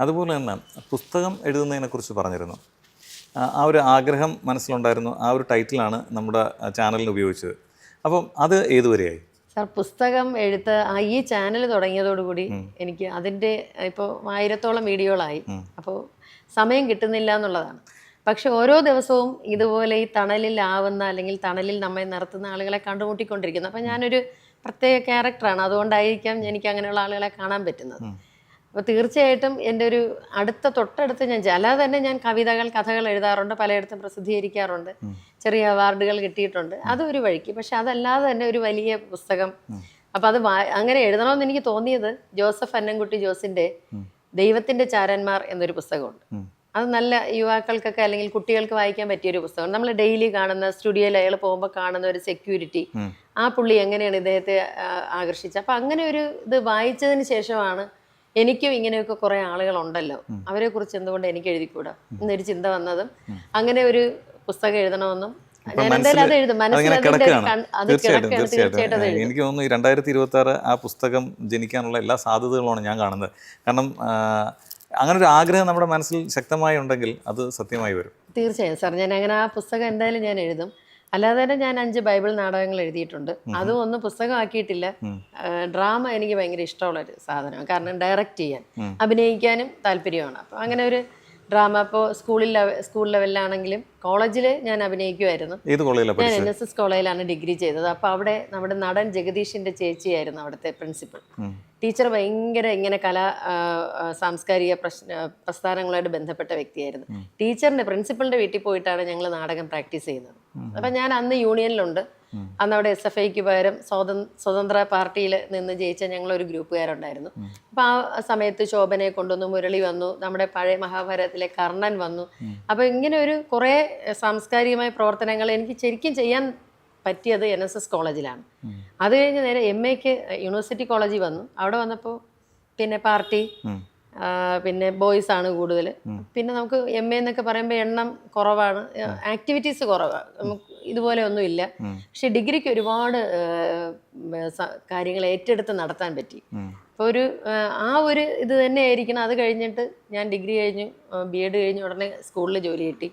അതുപോലെ തന്നെ പുസ്തകം എഴുതുന്നതിനെക്കുറിച്ച് പറഞ്ഞിരുന്നു. ആ ഒരു ആഗ്രഹം മനസ്സിലുണ്ടായിരുന്നു. ആ ഒരു ടൈറ്റിലാണ് നമ്മുടെ ചാനലിന് ഉപയോഗിച്ചത്. അപ്പം അത് ഏതുവരെയായി? സാർ, പുസ്തകം എഴുത്ത് ഈ ചാനൽ തുടങ്ങിയതോടുകൂടി എനിക്ക് അതിൻ്റെ ഇപ്പോൾ 1000-ഓളം വീഡിയോകളായി. അപ്പോൾ സമയം കിട്ടുന്നില്ല എന്നുള്ളതാണ്. പക്ഷെ ഓരോ ദിവസവും ഇതുപോലെ ഈ തണലിലാവുന്ന അല്ലെങ്കിൽ തണലിൽ നമ്മെ നിർത്തുന്ന ആളുകളെ കണ്ടുമുട്ടിക്കൊണ്ടിരിക്കുന്നു. അപ്പം ഞാനൊരു പ്രത്യേക ക്യാരക്ടറാണ്, അതുകൊണ്ടായിരിക്കാം എനിക്ക് അങ്ങനെയുള്ള ആളുകളെ കാണാൻ പറ്റുന്നത്. അപ്പോൾ തീർച്ചയായിട്ടും എൻ്റെ ഒരു തൊട്ടടുത്ത് അല്ലാതെ തന്നെ ഞാൻ കവിതകൾ, കഥകൾ എഴുതാറുണ്ട്, പലയിടത്തും പ്രസിദ്ധീകരിക്കാറുണ്ട്, ചെറിയ അവാർഡുകൾ കിട്ടിയിട്ടുണ്ട്, അതൊരു വഴിക്ക്. പക്ഷെ അതല്ലാതെ തന്നെ ഒരു വലിയ പുസ്തകം, അപ്പം അത് അങ്ങനെ എഴുതണമെന്ന് എനിക്ക് തോന്നിയത് ജോസഫ് അന്നംകുട്ടി ജോസിൻ്റെ ദൈവത്തിൻ്റെ ചാരന്മാർ എന്നൊരു പുസ്തകമുണ്ട്. അത് നല്ല യുവാക്കൾക്കൊക്കെ അല്ലെങ്കിൽ കുട്ടികൾക്ക് വായിക്കാൻ പറ്റിയൊരു പുസ്തകം. നമ്മൾ ഡെയിലി കാണുന്ന സ്റ്റുഡിയോയിൽ അയാൾ പോകുമ്പോൾ കാണുന്ന ഒരു സെക്യൂരിറ്റി, ആ പുള്ളി എങ്ങനെയാണ് ഇദ്ദേഹത്തെ ആകർഷിച്ചത്. അപ്പം അങ്ങനെ ഒരു ഇത് വായിച്ചതിന് ശേഷമാണ് എനിക്കും ഇങ്ങനെയൊക്കെ കുറേ ആളുകളുണ്ടല്ലോ, അവരെ കുറിച്ച് എന്തുകൊണ്ട് എനിക്ക് എഴുതിക്കൂടാ എന്നൊരു ചിന്ത വന്നതും അങ്ങനെ ഒരു പുസ്തകം എഴുതണമെന്നും ഞാൻ എന്തായാലും അത് എഴുതും. എനിക്ക് തോന്നുന്നു ഈ 2026 ആ പുസ്തകം ജനിക്കാനുള്ള എല്ലാ സാധ്യതകളുമാണ് ഞാൻ കാണുന്നത്. കാരണം അങ്ങനെ ഒരു ആഗ്രഹം നമ്മുടെ മനസ്സിൽ ശക്തമായി ഉണ്ടെങ്കിൽ അത് സത്യമായി വരും. തീർച്ചയായും സാർ, ഞാൻ അങ്ങനെ ആ പുസ്തകം എന്തായാലും ഞാൻ എഴുതും. അല്ലാതെ തന്നെ ഞാൻ 5 ബൈബിൾ നാടകങ്ങൾ എഴുതിയിട്ടുണ്ട്. അതും ഒന്നും പുസ്തകമാക്കിയിട്ടില്ല. ഡ്രാമ എനിക്ക് ഭയങ്കര ഇഷ്ടമുള്ളൊരു സാധനമാണ്. കാരണം ഡയറക്റ്റ് ചെയ്യാൻ, അഭിനയിക്കാനും താല്പര്യമാണ്. അപ്പോൾ അങ്ങനെ ഒരു ഡ്രാമ ഇപ്പോൾ സ്കൂൾ ലെവലിലാണെങ്കിലും കോളേജിൽ ഞാൻ അഭിനയിക്കുമായിരുന്നു. ഞാൻ NSS കോളേജിലാണ് ഡിഗ്രി ചെയ്തത്. അപ്പോൾ അവിടെ നമ്മുടെ നടൻ ജഗദീഷിൻ്റെ ചേച്ചിയായിരുന്നു അവിടുത്തെ പ്രിൻസിപ്പൽ. ടീച്ചർ ഭയങ്കര ഇങ്ങനെ സാംസ്കാരിക പ്രസ്ഥാനങ്ങളുമായിട്ട് ബന്ധപ്പെട്ട വ്യക്തിയായിരുന്നു. ടീച്ചറിൻ്റെ പ്രിൻസിപ്പളിൻ്റെ വീട്ടിൽ പോയിട്ടാണ് ഞങ്ങൾ നാടകം പ്രാക്ടീസ് ചെയ്യുന്നത്. അപ്പം ഞാൻ അന്ന് യൂണിയനിലുണ്ട്. അന്ന് അവിടെ SFIക്ക് പകരം സ്വതന്ത്ര പാർട്ടിയിൽ നിന്ന് ജയിച്ച ഞങ്ങളൊരു ഗ്രൂപ്പുകാരുണ്ടായിരുന്നു. അപ്പം ആ സമയത്ത് ശോഭനയെ കൊണ്ടുവന്നു, മുരളി വന്നു, നമ്മുടെ പഴയ മഹാഭാരതത്തിലെ കർണൻ വന്നു. അപ്പം ഇങ്ങനെ ഒരു കുറേ സാംസ്കാരികമായ പ്രവർത്തനങ്ങൾ എനിക്ക് ശരിക്കും ചെയ്യാൻ പറ്റിയത് NSS കോളേജിലാണ്. അത് കഴിഞ്ഞ് നേരെ MAക്ക് യൂണിവേഴ്സിറ്റി കോളേജിൽ വന്നു. അവിടെ വന്നപ്പോൾ പിന്നെ പാർട്ടി, പിന്നെ ബോയ്സ് ആണ് കൂടുതൽ. പിന്നെ നമുക്ക് MA എന്നൊക്കെ പറയുമ്പോൾ എണ്ണം കുറവാണ്, ആക്ടിവിറ്റീസ് കുറവാണ്, നമുക്ക് ഇതുപോലെ ഒന്നുമില്ല. പക്ഷെ ഡിഗ്രിക്ക് ഒരുപാട് കാര്യങ്ങൾ ഏറ്റെടുത്ത് നടത്താൻ പറ്റി. അപ്പോൾ ആ ഒരു ഇത് തന്നെ ആയിരിക്കണം. അത് കഴിഞ്ഞിട്ട് ഞാൻ ഡിഗ്രി കഴിഞ്ഞു, BEd കഴിഞ്ഞു ഉടനെ സ്കൂളിൽ ജോലി കിട്ടി.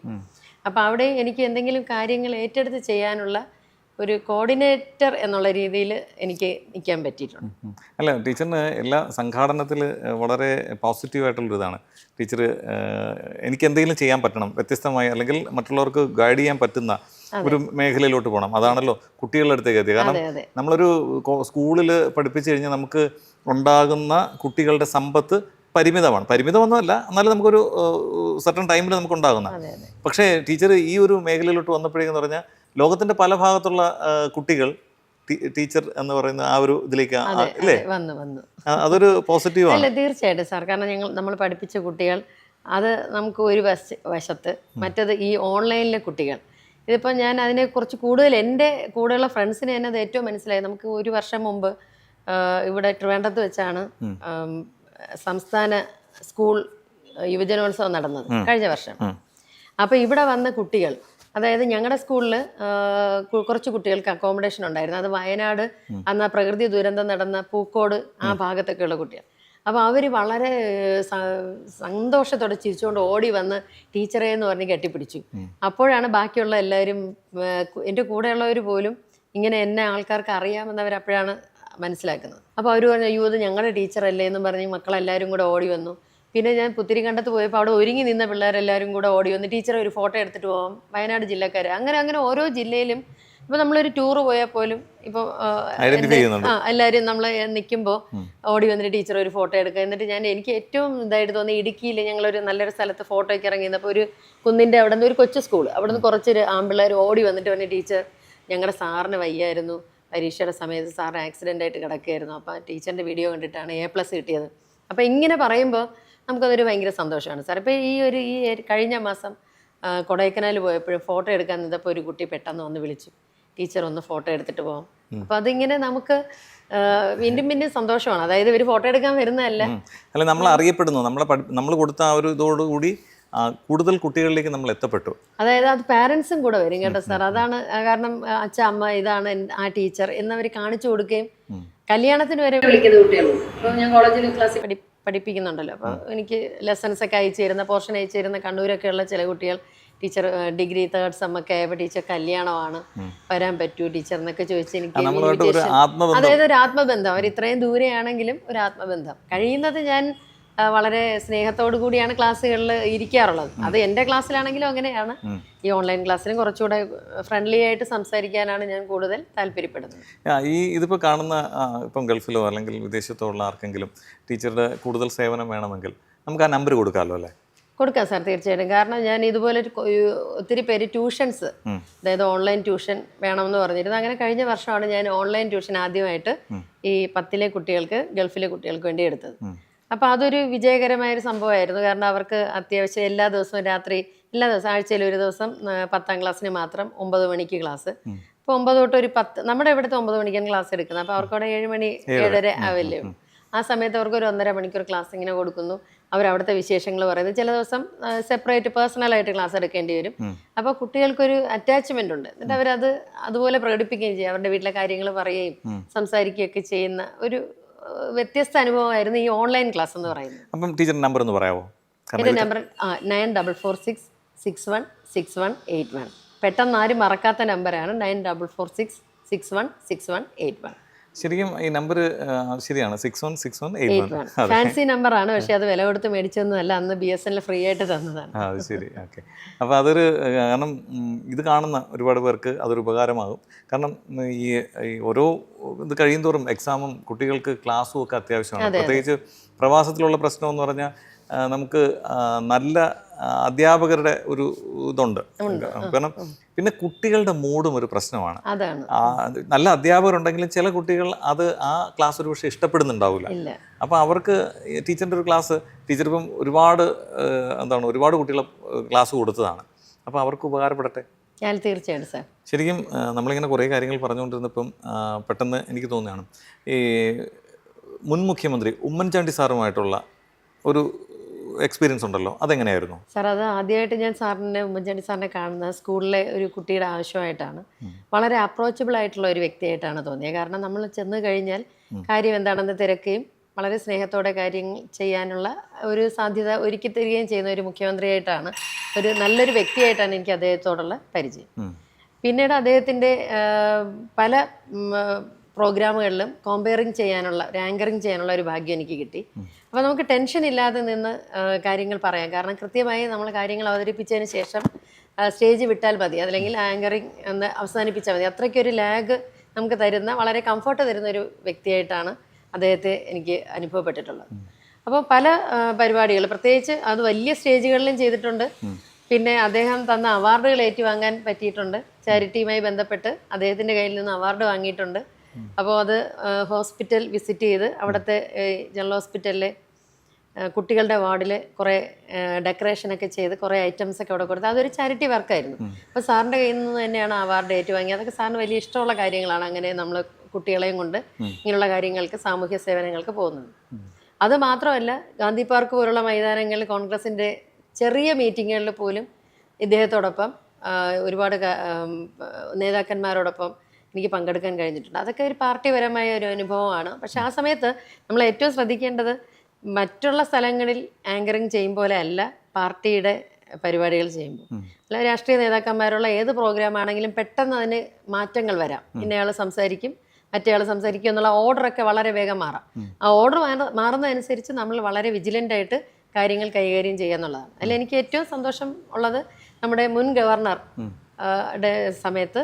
അപ്പോൾ അവിടെ എനിക്ക് എന്തെങ്കിലും കാര്യങ്ങൾ ഏറ്റെടുത്ത് ചെയ്യാനുള്ള ഒരു കോർഡിനേറ്റർ എന്നുള്ള രീതിയിൽ എനിക്ക് നിൽക്കാൻ പറ്റിയിട്ടുണ്ട്. അല്ല, ടീച്ചറിന് എല്ലാ സംഘാടനത്തിൽ വളരെ പോസിറ്റീവായിട്ടുള്ളൊരു ഇതാണ്. ടീച്ചർ എനിക്ക് എന്തെങ്കിലും ചെയ്യാൻ പറ്റണം, വ്യത്യസ്തമായി അല്ലെങ്കിൽ മറ്റുള്ളവർക്ക് ഗൈഡ് ചെയ്യാൻ പറ്റുന്ന ഒരു മേഖലയിലോട്ട് പോകണം. അതാണല്ലോ കുട്ടികളുടെ അടുത്തേക്ക് എത്തിയത്. കാരണം നമ്മളൊരു സ്കൂളിൽ പഠിപ്പിച്ചു കഴിഞ്ഞാൽ നമുക്ക് ഉണ്ടാകുന്ന കുട്ടികളുടെ സമ്പത്ത് പരിമിതമൊന്നുമല്ല, എന്നാലും നമുക്കൊരു സർട്ടൺ ടൈമിൽ നമുക്ക് ഉണ്ടാകുന്ന. പക്ഷേ ടീച്ചർ ഈ ഒരു മേഖലയിലോട്ട് വന്നപ്പോഴേക്കെന്ന് പറഞ്ഞാൽ ലോകത്തിന്റെ പല ഭാഗത്തുള്ള കുട്ടികൾ ടീച്ചർ എന്ന് പറയുന്ന ആ ഒരു ഇതിലേക്ക് അല്ലേ വന്നു. അതൊരു പോസിറ്റീവാണ്. അല്ല, തീർച്ചയായിട്ടും സാർ. കാരണം നമ്മൾ പഠിപ്പിച്ച കുട്ടികൾ അത് നമുക്ക് ഒരു വശത്ത്, മറ്റത് ഈ ഓൺലൈനിലെ കുട്ടികൾ. ഇതിപ്പോൾ ഞാൻ അതിനെക്കുറിച്ച് കൂടുതൽ എൻ്റെ കൂടെയുള്ള ഫ്രണ്ട്സിന് തന്നെ അത് ഏറ്റവും മനസ്സിലായി. നമുക്ക് ഒരു വർഷം മുമ്പ് ഇവിടെ ട്രിവാൻഡ്രത്ത് വെച്ചാണ് സംസ്ഥാന സ്കൂൾ യുവജനോത്സവം നടന്നത് കഴിഞ്ഞ വർഷം. അപ്പോൾ ഇവിടെ വന്ന കുട്ടികൾ, അതായത് ഞങ്ങളുടെ സ്കൂളിൽ കുറച്ച് കുട്ടികൾക്ക് അക്കോമഡേഷൻ ഉണ്ടായിരുന്നു. അത് വയനാട് അന്ന് പ്രകൃതി ദുരന്തം നടന്ന പൂക്കോട് ആ ഭാഗത്തൊക്കെയുള്ള കുട്ടികൾ. അപ്പോൾ അവർ വളരെ സന്തോഷത്തോടെ ചിരിച്ചുകൊണ്ട് ഓടി വന്ന് ടീച്ചറെ എന്ന് പറഞ്ഞ് കെട്ടിപ്പിടിച്ചു. അപ്പോഴാണ് ബാക്കിയുള്ള എല്ലാവരും, എൻ്റെ കൂടെയുള്ളവർ പോലും ഇങ്ങനെ എന്നെ ആൾക്കാർക്ക് അറിയാമെന്നവരപ്പോഴാണ് മനസ്സിലാക്കുന്നത്. അപ്പോൾ അവർ പറഞ്ഞു, അയ്യോ ഇത് ഞങ്ങളുടെ ടീച്ചറല്ലേ എന്നും പറഞ്ഞ് മക്കളെല്ലാവരും കൂടെ ഓടി വന്നു. പിന്നെ ഞാൻ പുത്തിരിക്കണ്ടത്ത് പോയപ്പോൾ അവിടെ ഒരുങ്ങി നിന്ന പിള്ളേരെല്ലാവരും കൂടെ ഓടി വന്ന് ടീച്ചറെ ഒരു ഫോട്ടോ എടുത്തിട്ട് പോകാം, വയനാട് ജില്ലക്കാർ. അങ്ങനെ ഓരോ ജില്ലയിലും ഇപ്പോൾ നമ്മളൊരു ടൂറ് പോയാൽ പോലും ഇപ്പോൾ എല്ലാവരും നമ്മൾ നിൽക്കുമ്പോൾ ഓടി വന്നിട്ട് ടീച്ചർ ഒരു ഫോട്ടോ എടുക്കുക. എന്നിട്ട് എനിക്ക് ഏറ്റവും ഇതായിട്ട് തോന്നി, ഇടുക്കിയിൽ ഞങ്ങളൊരു നല്ലൊരു സ്ഥലത്ത് ഫോട്ടോയ്ക്ക് ഇറങ്ങിയിരുന്നപ്പോൾ ഒരു കുന്നിൻ്റെ അവിടെ നിന്ന് ഒരു കൊച്ചു സ്കൂൾ, അവിടെ നിന്ന് കുറച്ചൊരു ആൺപിള്ളേർ ഓടി വന്നിട്ട് പറഞ്ഞു, ടീച്ചർ ഞങ്ങളുടെ സാറിന് വയ്യായിരുന്നു, പരീക്ഷയുടെ സമയത്ത് സാറിന് ആക്സിഡൻ്റ് ആയിട്ട് കിടക്കുകയായിരുന്നു, അപ്പോൾ ടീച്ചറിൻ്റെ വീഡിയോ കണ്ടിട്ടാണ് A+ കിട്ടിയത്. അപ്പോൾ ഇങ്ങനെ പറയുമ്പോൾ നമുക്കതൊരു ഭയങ്കര സന്തോഷമാണ് സാർ. ഇപ്പോൾ ഈ കഴിഞ്ഞ മാസം കൊടൈക്കനാൽ പോയപ്പോഴും ഫോട്ടോ എടുക്കാൻ നിന്നപ്പോൾ ഒരു കുട്ടി പെട്ടെന്ന് വന്ന് വിളിച്ചു, ടീച്ചർ ഒന്ന് ഫോട്ടോ എടുത്തിട്ട് പോകാം. അപ്പോൾ അതിങ്ങനെ നമുക്ക് വീണ്ടും സന്തോഷമാണ്. അതായത് ഇവർ ഫോട്ടോ എടുക്കാൻ വരുന്നതല്ല, അല്ല നമ്മൾ അറിയപ്പെടുന്നു, നമ്മൾ കൊടുത്ത ആ ഒരു ഇതോടുകൂടി കൂടുതൽ കുട്ടികളിലേക്ക് നമ്മൾ എത്തപ്പെട്ടു. അതായത് അത് പാരൻസും കൂടെ വരും കേട്ടോ സാർ. അതാണ് കാരണം, അച്ഛ അമ്മ ഇതാണ് ആ ടീച്ചർ എന്നവർ കാണിച്ചു കൊടുക്കുകയും കല്യാണത്തിന് വരെ വിളിക്കുന്ന കുട്ടികളുണ്ട്. ഇപ്പോൾ ഞാൻ കോളേജിൽ ക്ലാസ്സിൽ പഠിപ്പിക്കുന്നുണ്ടല്ലോ. അപ്പോൾ എനിക്ക് ലെസൺസ് ഒക്കെ അയച്ചു തരുന്ന പോർഷൻ അയച്ചു തരുന്ന കണ്ണൂരൊക്കെ ഉള്ള ചില കുട്ടികൾ ടീച്ചർ ഡിഗ്രി 3rd സെം ഒക്കെ ആയപ്പോൾ ടീച്ചർ കല്യാണമാണ് വരാൻ പറ്റൂ ടീച്ചർ എന്നൊക്കെ ചോദിച്ച് എനിക്ക് നമ്മളുമായിട്ട് ഒരു ആത്മബന്ധം. അതായത് ഒരു ആത്മബന്ധം. അവർ ഇത്രയും ദൂരെയാണെങ്കിലും ഒരു ആത്മബന്ധം. കഴിയുന്നത് ഞാൻ വളരെ സ്നേഹത്തോടു കൂടിയാണ് ക്ലാസ്സുകളിൽ ഇരിക്കാറുള്ളത്. അത് എൻ്റെ ക്ലാസ്സിലാണെങ്കിലും അങ്ങനെയാണ്. ഈ ഓൺലൈൻ ക്ലാസ്സിലും കുറച്ചുകൂടെ ഫ്രണ്ട്ലി ആയിട്ട് സംസാരിക്കാനാണ് ഞാൻ കൂടുതൽ താല്പര്യപ്പെടുന്നത്. ഇതിപ്പോൾ കാണുന്ന ഇപ്പം ഗൾഫിലോ അല്ലെങ്കിൽ വിദേശത്തോ ഉള്ള ആർക്കെങ്കിലും ടീച്ചറുടെ കൂടുതൽ സേവനം വേണമെങ്കിൽ നമുക്ക് ആ നമ്പർ കൊടുക്കാമല്ലോ അല്ലേ? കൊടുക്കാം സാർ, തീർച്ചയായിട്ടും. കാരണം ഞാൻ ഇതുപോലെ ഒത്തിരി പേര് ട്യൂഷൻസ്, അതായത് ഓൺലൈൻ ട്യൂഷൻ വേണമെന്ന് പറഞ്ഞിരുന്നു. അങ്ങനെ കഴിഞ്ഞ വർഷമാണ് ഞാൻ ഓൺലൈൻ ട്യൂഷൻ ആദ്യമായിട്ട് ഈ 10ലെ കുട്ടികൾക്ക്, ഗൾഫിലെ കുട്ടികൾക്ക് വേണ്ടി എടുത്തത്. അപ്പോൾ അതൊരു വിജയകരമായൊരു സംഭവമായിരുന്നു. കാരണം അവർക്ക് അത്യാവശ്യം എല്ലാ ദിവസവും എല്ലാ ദിവസവും ആഴ്ചയിൽ ഒരു ദിവസം 10ാം ക്ലാസ്സിന് മാത്രം 9 മണിക്ക് ക്ലാസ്. അപ്പോൾ 9 തൊട്ട് ഒരു 10, നമ്മുടെ ഇവിടുത്തെ 9 മണിക്കാണ് ക്ലാസ് എടുക്കുന്നത്. അപ്പോൾ അവർക്ക് അവിടെ 7 മണി 7:30 ആവില്ലേ. ആ സമയത്ത് അവർക്ക് ഒരു 1.5 മണിക്കൂർ ക്ലാസ് ഇങ്ങനെ കൊടുക്കുന്നു. അവരവിടുത്തെ വിശേഷങ്ങൾ പറയുന്നത്. ചില ദിവസം സെപ്പറേറ്റ് പേഴ്സണലായിട്ട് ക്ലാസ് എടുക്കേണ്ടി വരും. അപ്പോൾ കുട്ടികൾക്കൊരു അറ്റാച്ച്മെൻ്റ് ഉണ്ട്. എന്നിട്ട് അവരത് അതുപോലെ പ്രകടിപ്പിക്കുകയും ചെയ്യും. അവരുടെ വീട്ടിലെ കാര്യങ്ങൾ പറയുകയും സംസാരിക്കുകയൊക്കെ ചെയ്യുന്ന ഒരു വ്യത്യസ്ത അനുഭവമായിരുന്നു ഈ ഓൺലൈൻ ക്ലാസ് എന്ന് പറയുന്നത്. അപ്പം ടീച്ചറിന്റെ നമ്പർ ഒന്ന് പറയാമോ? എൻ്റെ നമ്പർ 9446616181. പെട്ടെന്ന് ആരും മറക്കാത്ത നമ്പറാണ് 9446616181. ശരിക്കും ഈ നമ്പർ ശരിയാണ്, 616181. ഫാൻസി നമ്പറാണ്, പക്ഷെ അത് വില കൊടുത്ത് മേടിച്ചൊന്നുമല്ല. അന്ന് BSNL ഫ്രീ ആയിട്ട് തന്നതാണ്. അത് ശരി, ഓക്കെ. അപ്പോൾ അതൊരു കാരണം ഇത് കാണുന്ന ഒരുപാട് പേർക്ക് അതൊരു ഉപകാരമാകും. കാരണം ഈ ഓരോ ഇത് കഴിയുന്തോറും എക്സാമും കുട്ടികൾക്ക് ക്ലാസ്സും ഒക്കെ അത്യാവശ്യമാണ്. പ്രത്യേകിച്ച് പ്രവാസത്തിലുള്ള പ്രശ്നം എന്ന് പറഞ്ഞാൽ നമുക്ക് നല്ല അധ്യാപകരുടെ ഒരു ഇതുണ്ട്. കാരണം പിന്നെ കുട്ടികളുടെ മൂഡും ഒരു പ്രശ്നമാണ്. നല്ല അധ്യാപകരുണ്ടെങ്കിലും ചില കുട്ടികൾ അത് ആ ക്ലാസ് ഒരു പക്ഷേ ഇഷ്ടപ്പെടുന്നുണ്ടാവില്ല. അപ്പോൾ അവർക്ക് ടീച്ചറിൻ്റെ ഒരു ക്ലാസ്, ടീച്ചർ ഇപ്പം ഒരുപാട് കുട്ടികളെ ക്ലാസ് കൊടുത്തതാണ്. അപ്പോൾ അവർക്ക് ഉപകാരപ്പെടട്ടെ. തീർച്ചയായിട്ടും സാർ. ശരിക്കും നമ്മളിങ്ങനെ കുറേ കാര്യങ്ങൾ പറഞ്ഞുകൊണ്ടിരുന്നപ്പം പെട്ടെന്ന് എനിക്ക് തോന്നുകയാണ് ഈ മുൻ മുഖ്യമന്ത്രി ഉമ്മൻചാണ്ടി സാറുമായിട്ടുള്ള ഒരു എക്സ്പീരിയൻസ് ഉണ്ടല്ലോ, അതെങ്ങനെയായിരുന്നു സാർ? അത് ആദ്യമായിട്ട് ഞാൻ ഉമ്മൻചാണ്ടി സാറിനെ കാണുന്നത് സ്കൂളിലെ ഒരു കുട്ടിയുടെ ആവശ്യമായിട്ടാണ്. വളരെ അപ്രോച്ചബിൾ ആയിട്ടുള്ള ഒരു വ്യക്തിയായിട്ടാണ് തോന്നിയത്. കാരണം നമ്മൾ ചെന്ന് കഴിഞ്ഞാൽ കാര്യം എന്താണെന്ന് തിരക്കുകയും വളരെ സ്നേഹത്തോടെ കാര്യങ്ങൾ ചെയ്യാനുള്ള ഒരു സാധ്യത ഒരുക്കി തരികയും ചെയ്യുന്ന ഒരു മുഖ്യമന്ത്രിയായിട്ടാണ്, ഒരു നല്ലൊരു വ്യക്തിയായിട്ടാണ് എനിക്ക് അദ്ദേഹത്തോടുള്ള പരിചയം. പിന്നീട് അദ്ദേഹത്തിൻ്റെ പല പ്രോഗ്രാമുകളിലും ആങ്കറിങ് ചെയ്യാനുള്ള ഒരു ഭാഗ്യം എനിക്ക് കിട്ടി. അപ്പോൾ നമുക്ക് ടെൻഷൻ ഇല്ലാതെ നിന്ന് കാര്യങ്ങൾ പറയാം. കാരണം കൃത്യമായി നമ്മൾ കാര്യങ്ങൾ അവതരിപ്പിച്ചതിന് ശേഷം സ്റ്റേജ് വിട്ടാൽ മതി, അതല്ലെങ്കിൽ ആങ്കറിങ് എന്ന് അവസാനിപ്പിച്ചാൽ മതി. അത്രയ്ക്കൊരു ലാഗ് നമുക്ക് തരുന്ന, വളരെ കംഫർട്ട് തരുന്ന ഒരു വ്യക്തിയായിട്ടാണ് അദ്ദേഹത്തെ എനിക്ക് അനുഭവപ്പെട്ടിട്ടുള്ളത്. അപ്പോൾ പല പരിപാടികൾ, പ്രത്യേകിച്ച് അത് വലിയ സ്റ്റേജുകളിലും ചെയ്തിട്ടുണ്ട്. പിന്നെ അദ്ദേഹം തന്ന അവാർഡുകൾ ഏറ്റുവാങ്ങാൻ പറ്റിയിട്ടുണ്ട്. ചാരിറ്റിയുമായി ബന്ധപ്പെട്ട് അദ്ദേഹത്തിൻ്റെ കയ്യിൽ നിന്ന് അവാർഡ് വാങ്ങിയിട്ടുണ്ട്. അപ്പോൾ അത് ഹോസ്പിറ്റൽ വിസിറ്റ് ചെയ്ത് അവിടുത്തെ ജനറൽ ഹോസ്പിറ്റലിലെ കുട്ടികളുടെ വാർഡിൽ കുറേ ഡെക്കറേഷനൊക്കെ ചെയ്ത് കുറേ ഐറ്റംസൊക്കെ അവിടെ കൊടുത്ത് അതൊരു ചാരിറ്റി വർക്കായിരുന്നു. അപ്പോൾ സാറിൻ്റെ കയ്യിൽ നിന്ന് തന്നെയാണ് അവാർഡ് ഏറ്റുവാങ്ങിയത്. അതൊക്കെ സാറിന് വലിയ ഇഷ്ടമുള്ള കാര്യങ്ങളാണ്. അങ്ങനെ നമ്മൾ കുട്ടികളെയും കൊണ്ട് ഇങ്ങനെയുള്ള കാര്യങ്ങൾക്ക്, സാമൂഹ്യ സേവനങ്ങൾക്ക് പോകുന്നത്. അത് മാത്രമല്ല, ഗാന്ധി പാർക്ക് പോലുള്ള മൈതാനങ്ങളിൽ കോൺഗ്രസിൻ്റെ ചെറിയ മീറ്റിങ്ങുകളിൽ പോലും ഇദ്ദേഹത്തോടൊപ്പം ഒരുപാട് നേതാക്കന്മാരോടൊപ്പം എനിക്ക് പങ്കെടുക്കാൻ കഴിഞ്ഞിട്ടുണ്ട്. അതൊക്കെ ഒരു പാർട്ടിപരമായ ഒരു അനുഭവമാണ്. പക്ഷെ ആ സമയത്ത് നമ്മൾ ഏറ്റവും ശ്രദ്ധിക്കേണ്ടത് മറ്റുള്ള സ്ഥലങ്ങളിൽ ആങ്കറിങ് ചെയ്യും പോലെ അല്ല പാർട്ടിയുടെ പരിപാടികൾ ചെയ്യുമ്പോൾ. അല്ല, രാഷ്ട്രീയ നേതാക്കന്മാരുള്ള ഏത് പ്രോഗ്രാം ആണെങ്കിലും പെട്ടെന്ന് അതിന് മാറ്റങ്ങൾ വരാം. ഇന്നയാൾ സംസാരിക്കും, മറ്റേയാൾ സംസാരിക്കും എന്നുള്ള ഓർഡറൊക്കെ വളരെ വേഗം മാറാം. ആ ഓർഡർ മാറുന്നതനുസരിച്ച് നമ്മൾ വളരെ വിജിലൻ്റ് ആയിട്ട് കാര്യങ്ങൾ കൈകാര്യം ചെയ്യുക എന്നുള്ളതാണ്. അതിൽ എനിക്ക് ഏറ്റവും സന്തോഷം ഉള്ളത് നമ്മുടെ മുൻ ഗവർണർ സമയത്ത്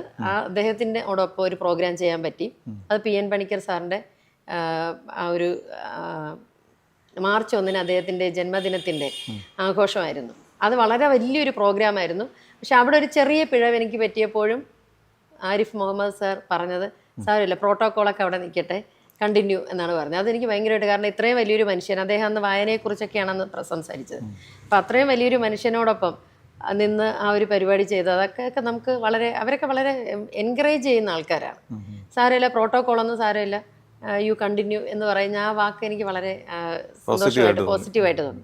അദ്ദേഹത്തിൻ്റെ ഓടൊപ്പം ഒരു പ്രോഗ്രാം ചെയ്യാൻ പറ്റി. അത് PN പണിക്കർ സാറിൻ്റെ ആ ഒരു മാർച്ച് 1 അദ്ദേഹത്തിൻ്റെ ജന്മദിനത്തിൻ്റെ ആഘോഷമായിരുന്നു. അത് വളരെ വലിയൊരു പ്രോഗ്രാമായിരുന്നു. പക്ഷെ അവിടെ ഒരു ചെറിയ പിഴവ് എനിക്ക് പറ്റിയപ്പോഴും ആരിഫ് മുഹമ്മദ് സാർ പറഞ്ഞത്, സാരമില്ല, പ്രോട്ടോക്കോളൊക്കെ അവിടെ നിൽക്കട്ടെ, കണ്ടിന്യൂ എന്നാണ് പറഞ്ഞത്. അതെനിക്ക് ഭയങ്കരമായിട്ട്, കാരണം ഇത്രയും വലിയൊരു മനുഷ്യൻ, അദ്ദേഹം അന്ന് വായനയെക്കുറിച്ചൊക്കെയാണ് അന്ന് സംസാരിച്ചത്. അപ്പം അത്രയും വലിയൊരു മനുഷ്യനോടൊപ്പം നിന്ന് ആ ഒരു പരിപാടി ചെയ്തത്, അതൊക്കെ നമുക്ക് അവരൊക്കെ വളരെ എൻകറേജ് ചെയ്യുന്ന ആൾക്കാരാണ്. സാരമില്ല, പ്രോട്ടോക്കോളൊന്നും സാരമില്ല, യു കണ്ടിന്യൂ എന്ന് പറയുന്ന ആ വാക്ക് എനിക്ക് വളരെ പോസിറ്റീവായിട്ട് തോന്നി.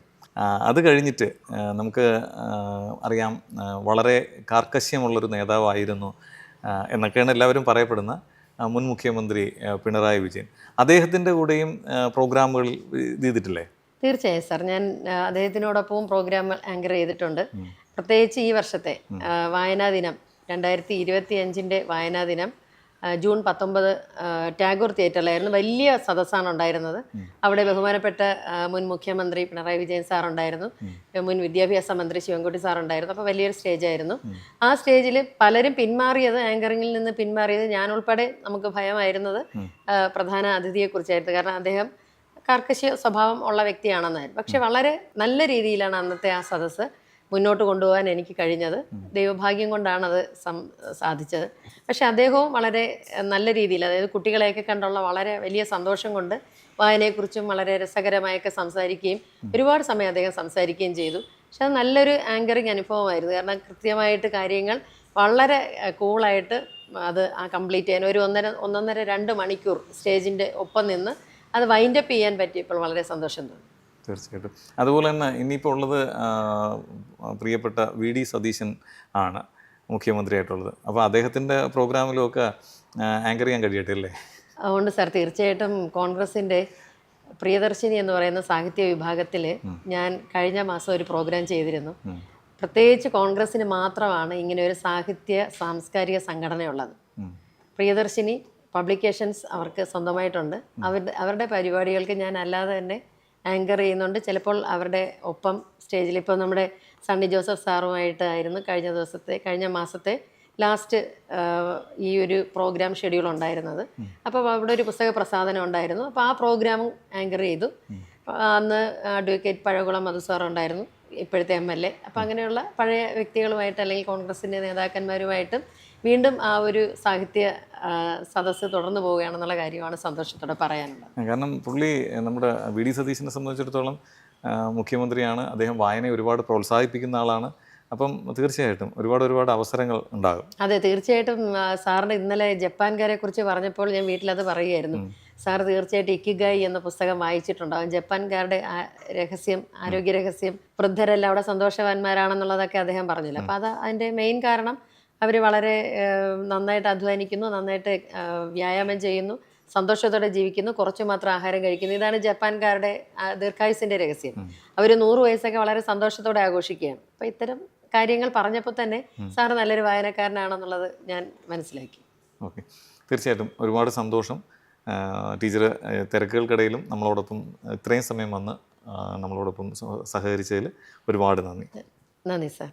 അത് കഴിഞ്ഞിട്ട് നമുക്ക് അറിയാം, വളരെ കാർക്കശ്യമുള്ളൊരു നേതാവായിരുന്നു എന്നൊക്കെയാണ് എല്ലാവരും പറയപ്പെടുന്ന മുൻ മുഖ്യമന്ത്രി പിണറായി വിജയൻ. അദ്ദേഹത്തിൻ്റെ കൂടെയും പ്രോഗ്രാമുകൾ ചെയ്തിട്ടില്ലേ? തീർച്ചയായും സാർ, ഞാൻ അദ്ദേഹത്തിനോടൊപ്പവും പ്രോഗ്രാം ആങ്കർ ചെയ്തിട്ടുണ്ട്. പ്രത്യേകിച്ച് ഈ വർഷത്തെ വായനാ ദിനം 2025 വായനാ ദിനം ജൂൺ 19 ടാഗോർ തിയേറ്ററിലായിരുന്നു. വലിയ സദസ്സാണ് ഉണ്ടായിരുന്നത്. അവിടെ ബഹുമാനപ്പെട്ട മുൻ മുഖ്യമന്ത്രി പിണറായി വിജയൻ സാറുണ്ടായിരുന്നു, മുൻ വിദ്യാഭ്യാസ മന്ത്രി ശിവൻകുട്ടി സാറുണ്ടായിരുന്നു. അപ്പോൾ വലിയൊരു സ്റ്റേജായിരുന്നു. ആ സ്റ്റേജിൽ പലരും പിന്മാറിയത്, ആങ്കറിങ്ങിൽ നിന്ന് പിന്മാറിയത് ഞാൻ ഉൾപ്പെടെ നമുക്ക് ഭയമായിരുന്നത് പ്രധാന അതിഥിയെക്കുറിച്ചായിരുന്നു. കാരണം അദ്ദേഹം കർക്കശ സ്വഭാവം ഉള്ള വ്യക്തിയാണെന്നായിരുന്നു. പക്ഷെ വളരെ നല്ല രീതിയിലാണ് അന്നത്തെ ആ സദസ്സ് മുന്നോട്ട് കൊണ്ടുപോകാൻ എനിക്ക് കഴിഞ്ഞത്. ദൈവഭാഗ്യം കൊണ്ടാണത് സാധിച്ചത്. പക്ഷെ അദ്ദേഹവും വളരെ നല്ല രീതിയിൽ, അതായത് കുട്ടികളെയൊക്കെ കണ്ടുള്ള വളരെ വലിയ സന്തോഷം കൊണ്ട് വായനയെക്കുറിച്ചും വളരെ രസകരമായൊക്കെ സംസാരിക്കുകയും ഒരുപാട് സമയം അദ്ദേഹം സംസാരിക്കുകയും ചെയ്തു. പക്ഷെ അത് നല്ലൊരു ആങ്കറിങ് അനുഭവമായിരുന്നു. കാരണം കൃത്യമായിട്ട് കാര്യങ്ങൾ വളരെ കൂളായിട്ട് അത് കംപ്ലീറ്റ് ചെയ്യാൻ ഒരു 1.5-2 മണിക്കൂർ സ്റ്റേജിൻ്റെ ഒപ്പം നിന്ന് അത് വൈൻഡപ്പ് ചെയ്യാൻ പറ്റിയപ്പോൾ വളരെ സന്തോഷം തോന്നി. തീർച്ചയായിട്ടും. അതുപോലെ തന്നെ ഇനിയിപ്പോൾ ഉള്ളത് പ്രിയപ്പെട്ട VD സതീശൻ ആണ് മുഖ്യമന്ത്രിയായിട്ടുള്ളത്. അപ്പോൾ അദ്ദേഹത്തിൻ്റെ പ്രോഗ്രാമിലുമൊക്കെ ആങ്കർ ചെയ്യാൻ കഴിയട്ടെ അല്ലേ? അതുകൊണ്ട് സാർ, തീർച്ചയായിട്ടും കോൺഗ്രസിൻ്റെ പ്രിയദർശിനി എന്ന് പറയുന്ന സാഹിത്യ വിഭാഗത്തിൽ ഞാൻ കഴിഞ്ഞ മാസം ഒരു പ്രോഗ്രാം ചെയ്തിരുന്നു. പ്രത്യേകിച്ച് കോൺഗ്രസ്സിന് മാത്രമാണ് ഇങ്ങനെ ഒരു സാഹിത്യ സാംസ്കാരിക സംഘടനയുള്ളത്. പ്രിയദർശിനി പബ്ലിക്കേഷൻസ് അവർക്ക് സ്വന്തമായിട്ടുണ്ട്. അവരുടെ പരിപാടികൾക്ക് ഞാൻ അല്ലാതെ തന്നെ ആങ്കർ ചെയ്യുന്നുണ്ട്. ചിലപ്പോൾ അവരുടെ ഒപ്പം സ്റ്റേജിൽ, ഇപ്പോൾ നമ്മുടെ സണ്ണി ജോസഫ് സാറുമായിട്ടായിരുന്നു കഴിഞ്ഞ മാസത്തെ ലാസ്റ്റ് ഈ ഒരു പ്രോഗ്രാം ഷെഡ്യൂൾ ഉണ്ടായിരുന്നത്. അപ്പോൾ അവിടെ ഒരു പുസ്തക പ്രസാധനം ഉണ്ടായിരുന്നു. അപ്പോൾ ആ പ്രോഗ്രാമും ആങ്കർ ചെയ്തു. അന്ന് അഡ്വക്കേറ്റ് പഴകുളം മധു സാർ ഉണ്ടായിരുന്നു, ഇപ്പോഴത്തെ MLA. അപ്പോൾ അങ്ങനെയുള്ള പഴയ വ്യക്തികളുമായിട്ട് അല്ലെങ്കിൽ കോൺഗ്രസിൻ്റെ നേതാക്കന്മാരുമായിട്ടും വീണ്ടും ആ ഒരു സാഹിത്യ സദസ്സ് തുടർന്നു പോവുകയാണെന്നുള്ള കാര്യമാണ് സന്തോഷത്തോടെ പറയാനുള്ളത്. കാരണം പുള്ളി നമ്മുടെ VD സതീശനെ സംബന്ധിച്ചിടത്തോളം മുഖ്യമന്ത്രിയാണ്. അദ്ദേഹം വായനയെ ഒരുപാട് പ്രോത്സാഹിപ്പിക്കുന്ന ആളാണ്. അപ്പം തീർച്ചയായിട്ടും ഒരുപാട് അവസരങ്ങൾ ഉണ്ടാകും. അതെ, തീർച്ചയായിട്ടും. സാറിന് ഇന്നലെ ജപ്പാൻകാരെ കുറിച്ച് പറഞ്ഞപ്പോൾ ഞാൻ വീട്ടിലത് പറയുമായിരുന്നു. സാർ തീർച്ചയായിട്ടും ഇക്കിഗായി എന്ന പുസ്തകം വായിച്ചിട്ടുണ്ടാകും. ജപ്പാൻകാരുടെ രഹസ്യം, ആരോഗ്യ രഹസ്യം, വൃദ്ധരെല്ലാം അവിടെ സന്തോഷവാന്മാരാണെന്നുള്ളതൊക്കെ അദ്ദേഹം പറഞ്ഞില്ല. അപ്പോൾ അതിൻ്റെ മെയിൻ കാരണം അവർ വളരെ നന്നായിട്ട് അധ്വാനിക്കുന്നു, നന്നായിട്ട് വ്യായാമം ചെയ്യുന്നു, സന്തോഷത്തോടെ ജീവിക്കുന്നു, കുറച്ച് മാത്രം ആഹാരം കഴിക്കുന്നു. ഇതാണ് ജപ്പാൻകാരുടെ ദീർഘായുസിൻ്റെ രഹസ്യം. അവർ 100 വയസ്സൊക്കെ വളരെ സന്തോഷത്തോടെ ആഘോഷിക്കുകയാണ്. അപ്പോൾ ഇത്തരം കാര്യങ്ങൾ പറഞ്ഞപ്പോൾ തന്നെ സാറ് നല്ലൊരു വായനക്കാരനാണെന്നുള്ളത് ഞാൻ മനസ്സിലാക്കി. ഓക്കെ, തീർച്ചയായിട്ടും ഒരുപാട് സന്തോഷം. ടീച്ചർ തിരക്കുകൾക്കിടയിലും നമ്മളോടൊപ്പം ഇത്രയും സമയം വന്ന് നമ്മളോടൊപ്പം സഹകരിച്ചതിൽ ഒരുപാട് നന്ദി. നന്ദി സാർ.